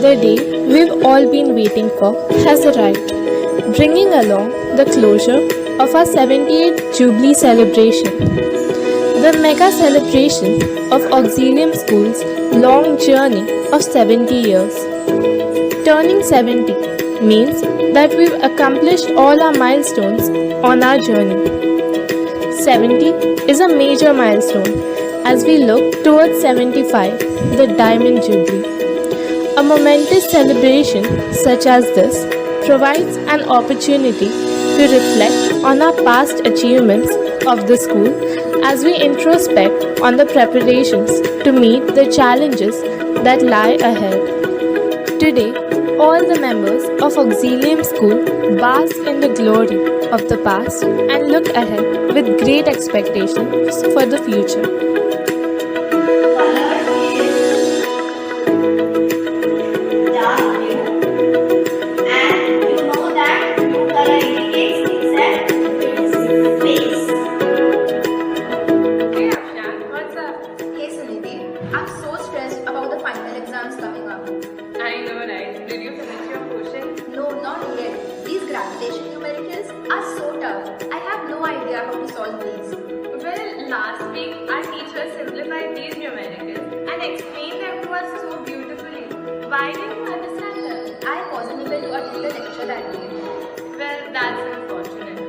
The day we've all been waiting for has arrived, bringing along the closure of our 78th Jubilee celebration. The mega celebration of Auxilium School's long journey of 70 years. Turning 70 means that we've accomplished all our milestones on our journey. 70 is a major milestone as we look towards 75, the Diamond Jubilee. A momentous celebration such as this provides an opportunity to reflect on our past achievements of the school as we introspect on the preparations to meet the challenges that lie ahead. Today, all the members of Auxilium School bask in the glory of the past and look ahead with great expectations for the future. I know, right? Did you finish your portion? No, not yet. These gravitation numericals are so tough. I have no idea how to solve these. Well, last week our teacher simplified these numericals and explained them to us so beautifully. Why didn't you understand them? I wasn't able to attend the lecture that day. Well, that's unfortunate.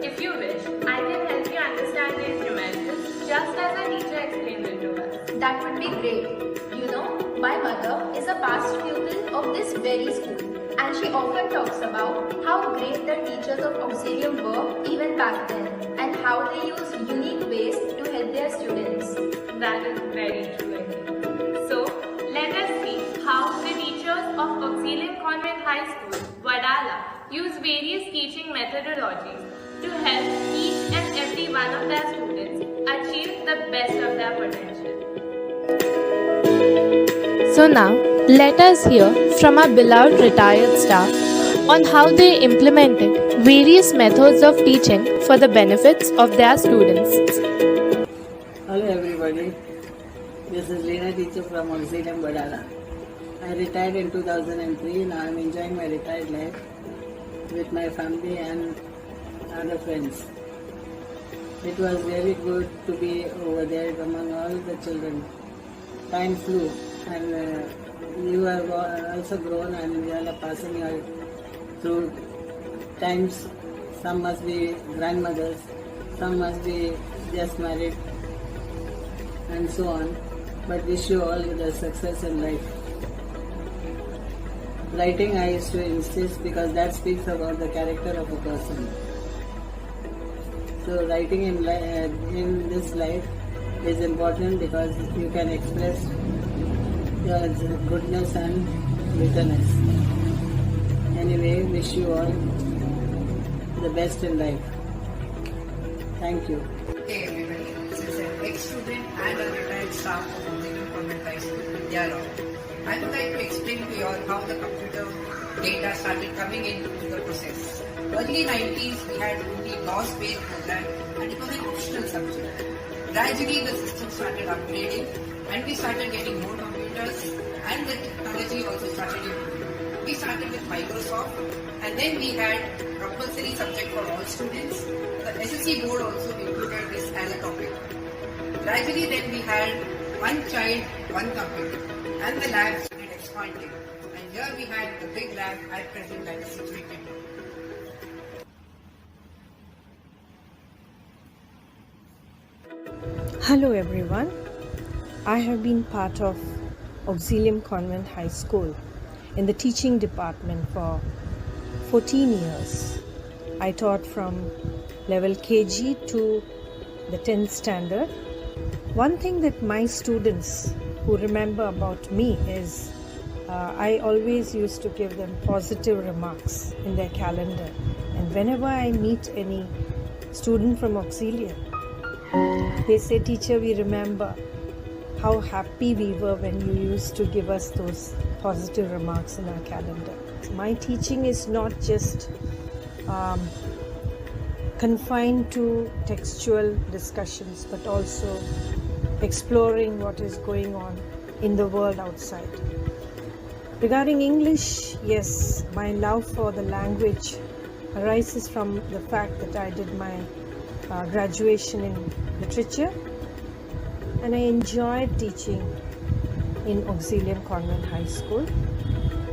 If you wish, I can help you understand these numericals just as our teacher explained it to us. That would be great. You know, my mother is a past pupil of this very school, and she often talks about how great the teachers of Auxilium were even back then, and how they use unique ways to help their students. That is very true indeed. So, let us see how the teachers of Auxilium Convent High School, Wadala, use various teaching methodologies to help each and every one of their students achieve the best of their potential. So now, let us hear from our beloved retired staff on how they implemented various methods of teaching for the benefits of their students. Hello everybody, this is Lena, teacher from Auxilium Badala. I retired in 2003. Now I am enjoying my retired life with my family and other friends. It was really good to be over there among all the children. Time flew, and you have also grown, and you are passing through times. Some must be grandmothers, some must be just married, and so on. But wish you all the success in life. Writing I used to insist because that speaks about the character of a person. So writing in this life is important because you can express your goodness and bitterness. Anyway, wish you all the best in life. Thank you. Hey everybody, this is an ex-student and a retired staff of Auxilium Convent High School, Vidya Rao. I would like to explain to you all how the computer data started coming into the process. Early 90s, we had only DOS-based program and it was an optional subject. Gradually, the system started upgrading and we started getting more computers and the technology also started improving. We started with Microsoft and then we had compulsory subject for all students. The SSC board also included this as a topic. Gradually then we had one child, one computer and the lab started expanding. And here we had the big lab at present that is situated. Hello everyone, I have been part of Auxilium Convent High School in the teaching department for 14 years. I taught from level KG to the 10th standard. One thing that my students who remember about me is I always used to give them positive remarks in their calendar, and whenever I meet any student from Auxilium, they say, "Teacher, we remember how happy we were when you used to give us those positive remarks in our calendar." My teaching is not just confined to textual discussions, but also exploring what is going on in the world outside. Regarding English, yes, my love for the language arises from the fact that I did my graduation in literature, and I enjoyed teaching in Auxilium Convent High School.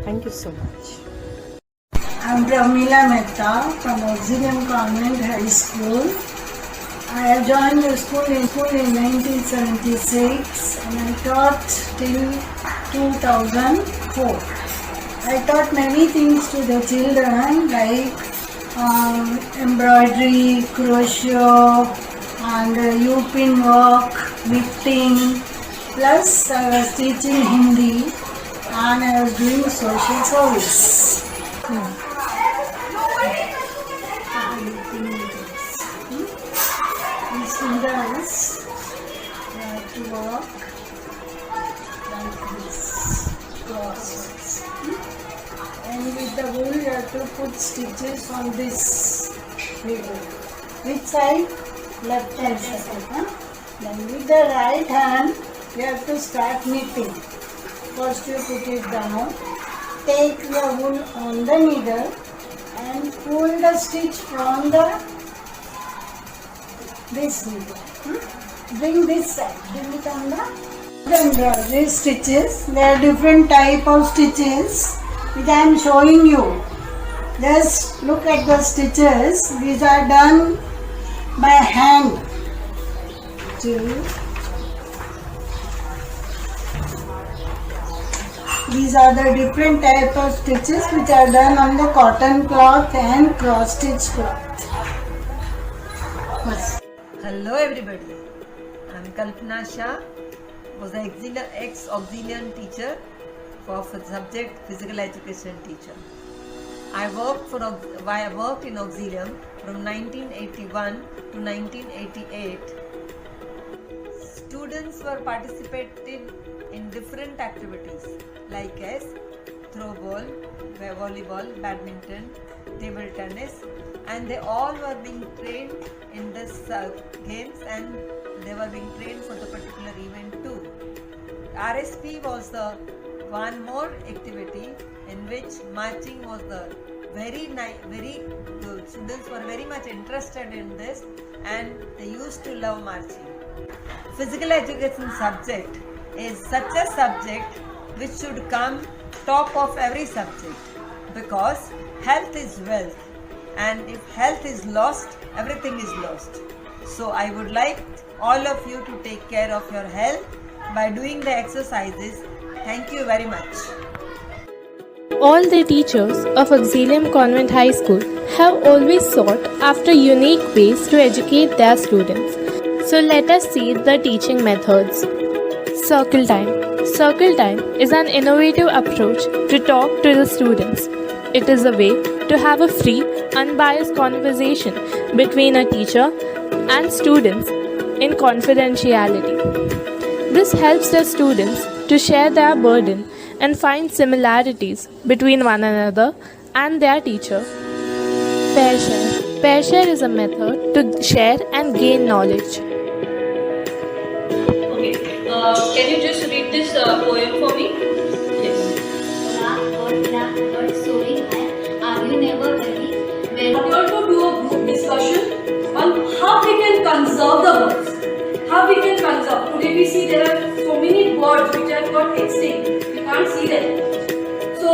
Thank you so much. I'm Pramila Mehta from Auxilium Convent High School. I have joined the school in 1976 and I taught till 2004. I taught many things to the children like embroidery, crochet and U-pin work, knitting. Plus I was teaching Hindi and I was doing social service. These fingers have to walk like this, crosswards. And with the wool you have to put stitches on this needle. Which side? Left hand side. Then with the right hand you have to start knitting. First you put it down, take the wool on the needle and pull the stitch from this needle. Bring this side, bring it on the embroidery stitches. There are different type of stitches which I am showing you. Just look at the stitches. These are done by hand. These are the different type of stitches which are done on the cotton cloth and cross stitch cloth. Hello everybody, I am Kalpana Shah, was an ex-auxilium teacher for subject physical education teacher. I worked in auxilium from 1981 to 1988. Students were participating in different activities like as throw ball, volleyball, badminton, table tennis, and they all were being trained in this games and they were being trained for the particular event too. RSP was the one more activity in which marching was the very good. Students were very much interested in this and they used to love marching. Physical education subject is such a subject which should come top of every subject because health is wealth and if health is lost, everything is lost. So I would like all of you to take care of your health by doing the exercises. Thank you very much. All the teachers of Auxilium Convent High School have always sought after unique ways to educate their students. So let us see the teaching methods. Circle time. Circle time is an innovative approach to talk to the students. It is a way to have a free, unbiased conversation between a teacher and students in confidentiality. This helps the students to share their burden and find similarities between one another and their teacher. Pair share. Pair share is a method to share and gain knowledge. Okay, can you just read this poem for me? Yes. Story are you never ready? We are going to do a group discussion on how we can conserve the birds. How we can conserve. Today we see there are so many birds which have got extinct. We can't see them. So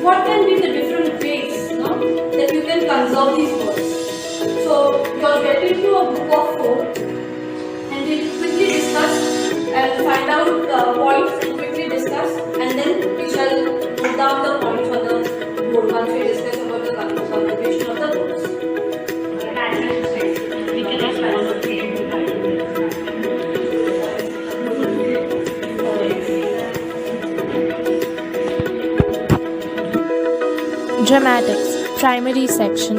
what can be the different ways that you can conserve these birds? So you are getting to a group of 4 and we'll quickly discuss and find out the points and quickly discuss and then we shall put down the points on the board once we discuss about the conservation of the birds. Dramatics, primary section.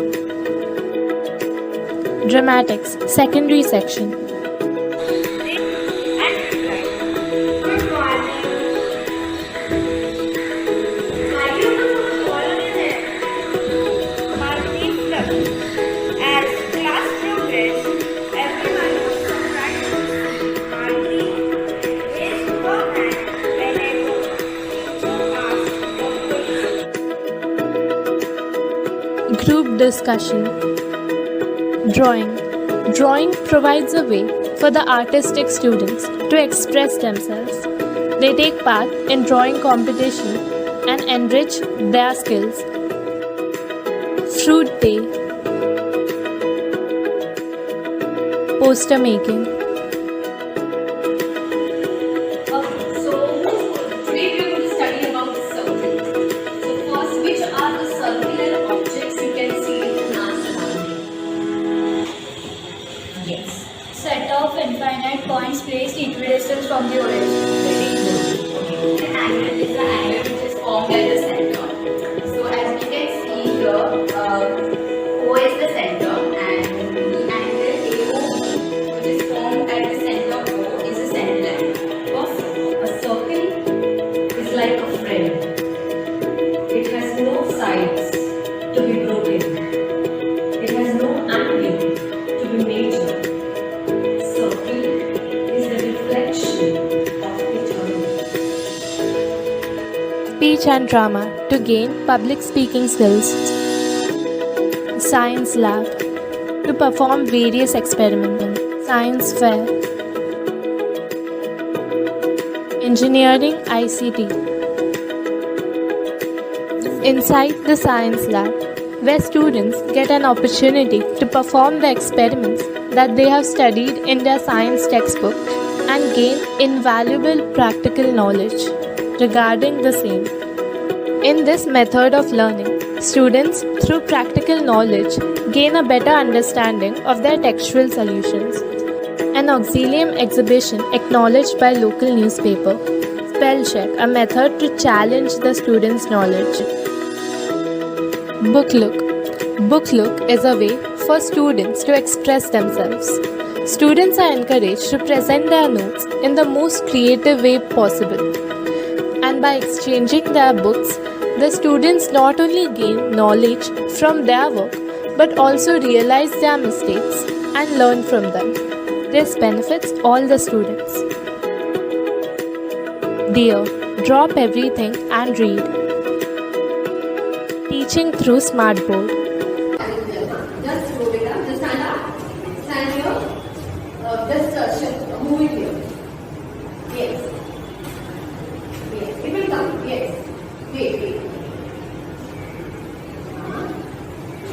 Dramatics, secondary section. discussion. Drawing. Drawing provides a way for the artistic students to express themselves. They take part in drawing competition and enrich their skills. Fruit day. Poster making. So today we are going to study about circles. So first, which are the circular objects you can see in our surrounding? Yes. Set of infinite points placed equidistant from the origin. Very good. Okay. An angle is the angle which is formed at the center. So as we can see here, O is the center and the angle AOB which is formed at the center of O is the center. Perfect. A circle is like a friend. It has no sides to be broken. It has no angle to be measured. Circle is the reflection of each other. Speech and drama to gain public speaking skills. Science lab to perform various experiments. Science fair. Engineering ICT. Inside the science lab, where students get an opportunity to perform the experiments that they have studied in their science textbook and gain invaluable practical knowledge regarding the same. In this method of learning, students, through practical knowledge, gain a better understanding of their textual solutions. An auxilium exhibition acknowledged by local newspaper. Spell check, a method to challenge the students' knowledge. Book look. Book look is a way for students to express themselves. Students are encouraged to present their notes in the most creative way possible. And by exchanging their books, the students not only gain knowledge from their work but also realize their mistakes and learn from them. This benefits all the students. Dear, drop everything and read. Teaching through Smartboard. Just go beta, just stand up. Stand here. Just move it here. Yes. Yes. It will come. Yes. Wait.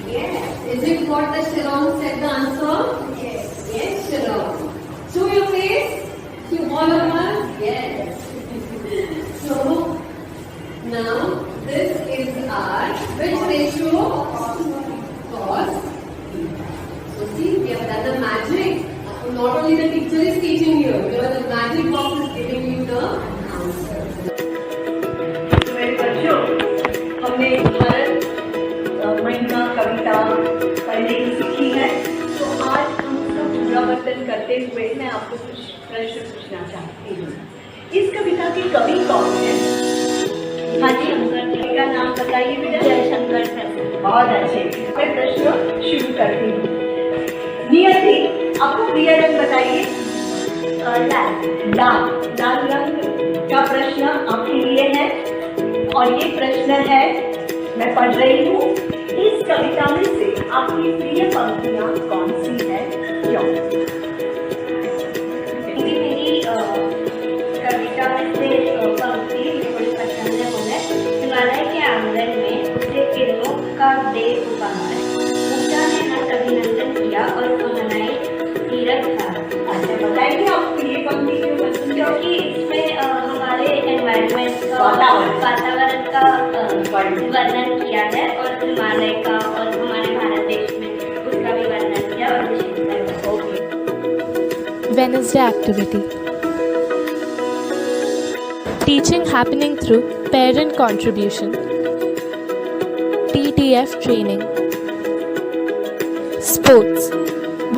Yes. Is it what the Sharon said the answer? Yes. Yes, Sharon. Show your face. You all of us? Yes. So, now this is our which ratio? Cos. So see, we have done the magic. Not only the teacher is teaching you, the magic box is giving you the answer. तो मेरे बच्चों, हमने भारत महिमा कविता पढ़ने की सीखी है। तो आज हम उसका पुनरावर्तन करते हुए मैं आपको कुछ प्रश्न पूछना चाहती हूँ। इस कविता के कवि कौन है? हाँ जी, कवि का नाम बताइए बेटा। जयशंकर सर। बहुत अच्छे। मैं प्रश्न शुरू करती हूँ। नियति, आपको प्रिय रंग बताइए। लाल रंग का प्रश्न आपके लिए है और ये प्रश्न है, मैं पढ़ रही हूँ। इस कविता में से आपकी प्रिय पंक्तियाँ कौन सी है, क्यों? मेरी कविता में से पंक्ति मुझे पसंद है वो है, हिमालय के आंगन में उसे किरणों का दे उपहार, ऊषा ने हर्ष अभिनंदन किया और सुमनाई तीरथ था। अच्छा, बताइए आपको ये पंक्ति क्यों पसंद है? क्योंकि इसमें हमारे एनवायरनमेंट का वातावरण का वर्णन किया है और हिमालय का और हमारे भारत देश में उसका भी वर्णन किया और विशेषता है। Wednesday activity. Teaching happening through parent contribution. TTF training. Sports.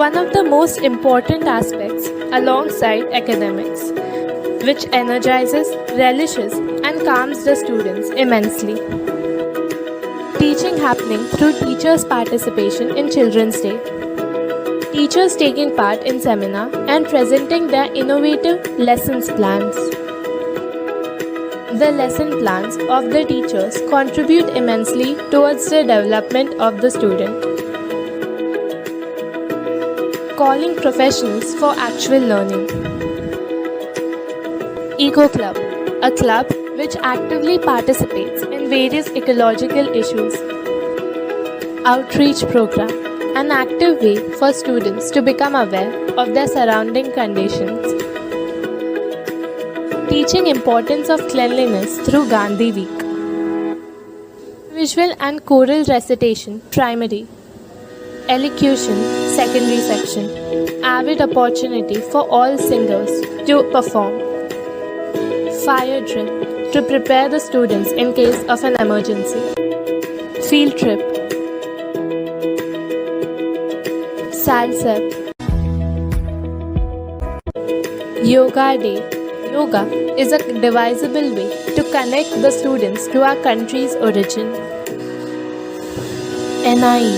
One of the most important aspects alongside academics, which energizes, relishes, and calms the students immensely. Teaching happening through teachers' participation in Children's Day. Teachers taking part in seminar and presenting their innovative lessons plans. The lesson plans of the teachers contribute immensely towards the development of the student. Calling professionals for actual learning. Eco Club, a club which actively participates in various ecological issues. Outreach program, an active way for students to become aware of their surrounding conditions. Teaching importance of cleanliness through Gandhi Week. Visual and choral recitation, primary. Elocution, secondary section. Avid opportunity for all singers to perform. Fire drill, to prepare the students in case of an emergency. Field trip. Salsep. Yoga Day. Yoga is a divisible way to connect the students to our country's origin. NIE.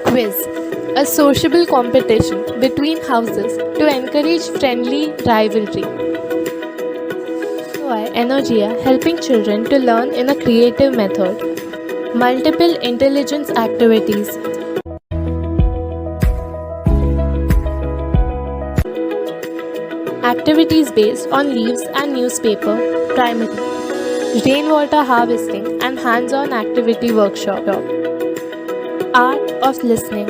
Quiz, a sociable competition between houses to encourage friendly rivalry. Energia, helping children to learn in a creative method. Multiple intelligence activities. Activities based on leaves and newspaper, primary. Rainwater harvesting and hands-on activity workshop. Art of listening.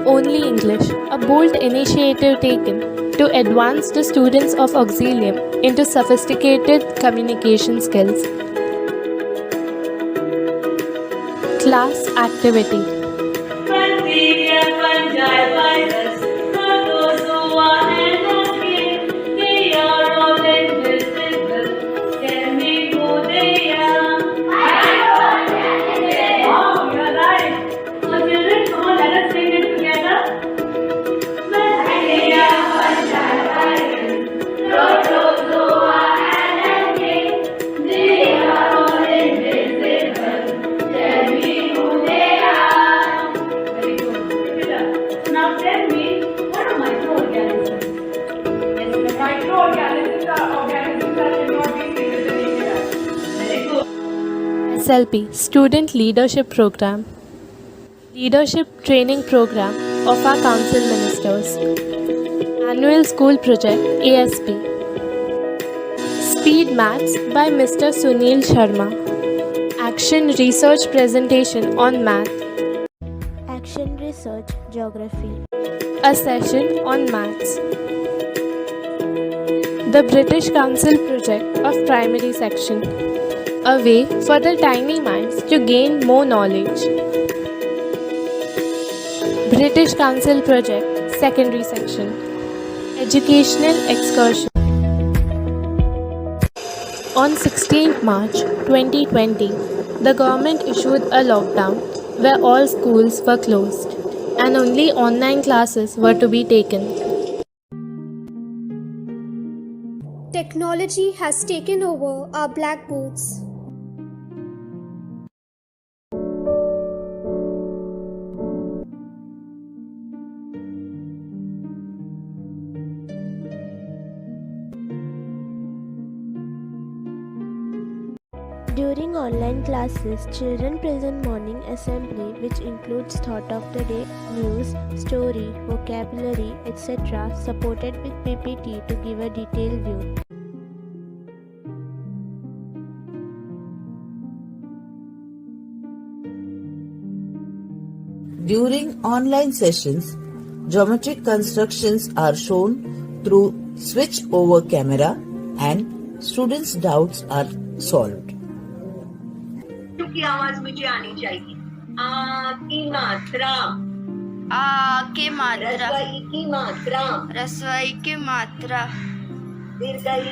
Only English, a bold initiative taken to advance the students of Auxilium into sophisticated communication skills. Class activity. Bacteria, fungi, virus, protozoa, and archaea, they are all invisible. Tell me who they are. Wow, you're right. So children, come on, let us sing it together. Bacteria, fungi, virus, protozoa, and archaea, they are all invisible. Tell me who they are. Very good. Keep it up. So now tell me, what are microorganisms? Yes, the microorganisms are organisms that cannot be seen with the naked eye. Very good. SLP, Student Leadership Program. Leadership Training Program of our Council Ministers. Annual School Project, ASP. Speed Maths by Mr. Sunil Sharma. Action Research Presentation on Math. Action Research Geography. A session on Maths. The British Council Project of Primary Section. A way for the tiny minds to gain more knowledge. British Council Project, Secondary Section. Educational Excursion. On 16th March 2020, the government issued a lockdown where all schools were closed and only online classes were to be taken. Technology has taken over our blackboards. During online classes, children present morning assembly, which includes thought of the day, news, story, vocabulary, etc., supported with PPT to give a detailed view. During online sessions, geometric constructions are shown through switch over camera and students' doubts are solved. की आवाज मुझे आनी चाहिए। आ की मात्रा, आ की मात्रा, रसवाई की मात्रा, रसवाई की मात्रा, दीर्घई।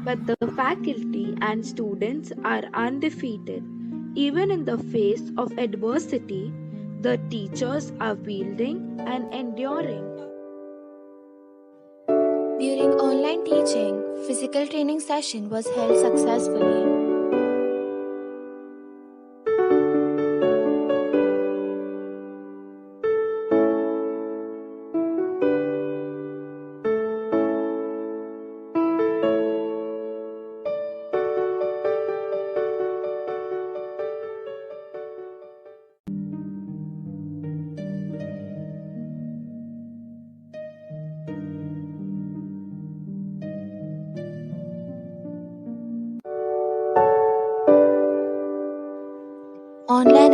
But the faculty and students are undefeated. Even in the face of adversity, the teachers are wielding and enduring. During online teaching, physical training session was held successfully.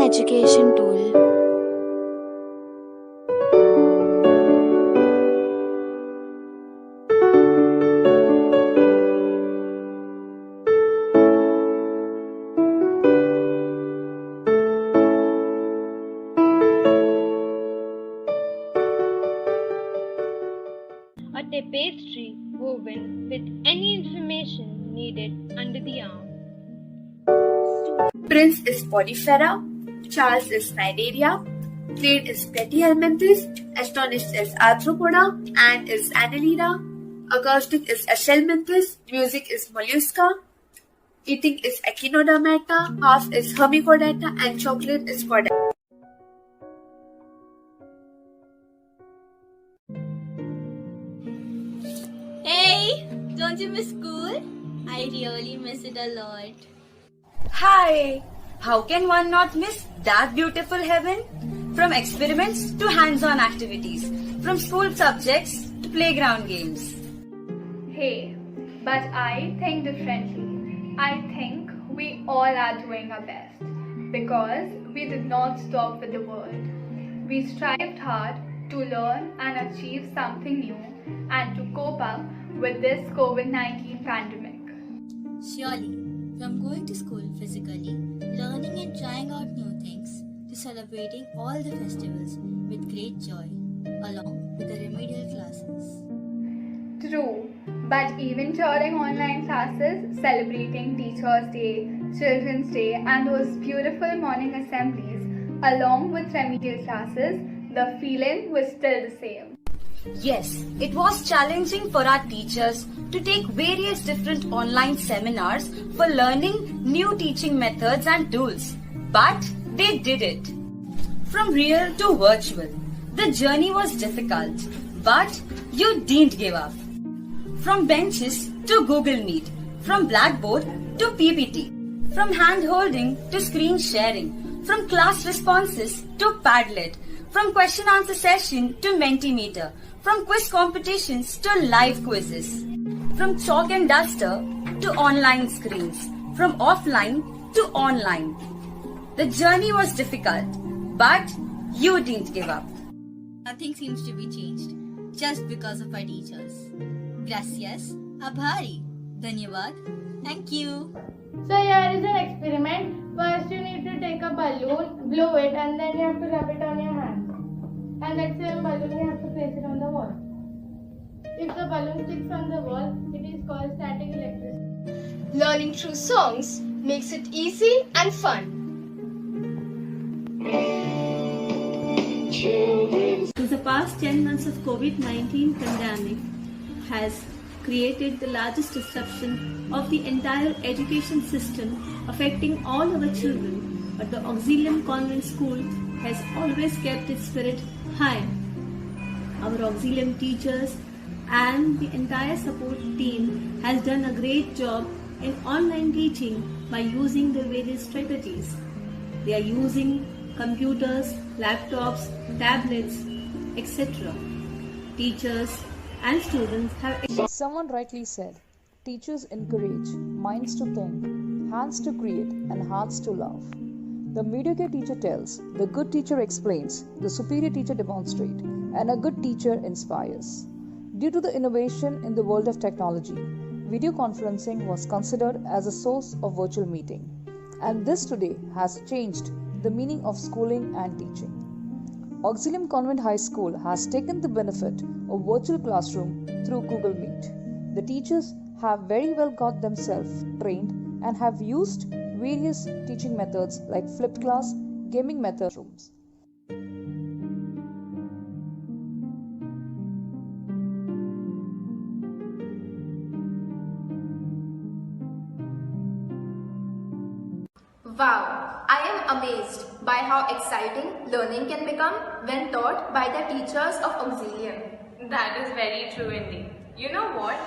education tool. A tapestry woven with any information needed under the arm. Prince is Polyphera, Charles is Cnidaria, Clade is Platyhelminthes, Astonished is Arthropoda, Ant is Annelida, Acoustic is Aschelminthes, Music is Mollusca, Eating is Echinodermata, Half is Hermicordata, and Chocolate is Chordata. Hey, don't you miss school? I really miss it a lot. Hi! How can one not miss that beautiful heaven? From experiments to hands-on activities, from school subjects to playground games. Hey, but I think differently. I think we all are doing our best because we did not stop with the world. We strived hard to learn and achieve something new and to cope up with this COVID-19 pandemic. Surely, from going to school physically, learning and trying out new things, to celebrating all the festivals with great joy, along with the remedial classes. True, but even during online classes, celebrating Teachers' Day, Children's Day, and those beautiful morning assemblies, along with remedial classes, the feeling was still the same. Yes, it was challenging for our teachers to take various different online seminars for learning new teaching methods and tools. But they did it. From real to virtual, the journey was difficult, but you didn't give up. From benches to Google Meet, from Blackboard to PPT, from hand-holding to screen sharing, from class responses to Padlet, from question-answer session to Mentimeter, from quiz competitions to live quizzes, from chalk and duster to online screens, from offline to online. The journey was difficult, but you didn't give up. Nothing seems to be changed just because of our teachers. Gracias, Abhari, Dhanyavad, thank you. So here is an experiment. First you need to take a balloon, blow it, and then you have to rub it on your hand. And that same balloon you have to place it on the wall. If the balloon sticks on the wall, it is called static electricity. Learning through songs makes it easy and fun. The past 10 months of COVID-19 pandemic has created the largest disruption of the entire education system affecting all our children, but the Auxilium Convent School has always kept its spirit high. Our Auxilium teachers and the entire support team has done a great job in online teaching by using the various strategies. They are using computers, laptops, tablets, etc. Teachers and students have... Someone rightly said, teachers encourage minds to think, hands to create, and hearts to love. The mediocre teacher tells, the good teacher explains, the superior teacher demonstrates, and a good teacher inspires. Due to the innovation in the world of technology, video conferencing was considered as a source of virtual meeting, and this today has changed the meaning of schooling and teaching. Auxilium Convent High School has taken the benefit of virtual classroom through Google Meet. The teachers have very well got themselves trained and have used various teaching methods like flipped class, gaming method rooms. Wow, I am amazed by how exciting learning can become when taught by the teachers of Auxilium. That is very true indeed. You know what?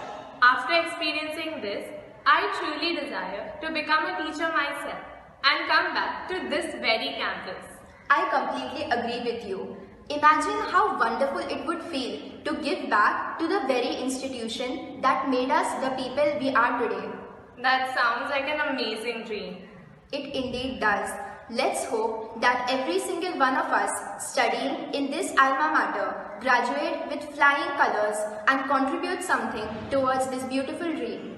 After experiencing this, I truly desire to become a teacher myself and come back to this very campus. I completely agree with you. Imagine how wonderful it would feel to give back to the very institution that made us the people we are today. That sounds like an amazing dream. It indeed does. let's hope that every single one of us studying in this alma mater graduate with flying colors and contribute something towards this beautiful dream.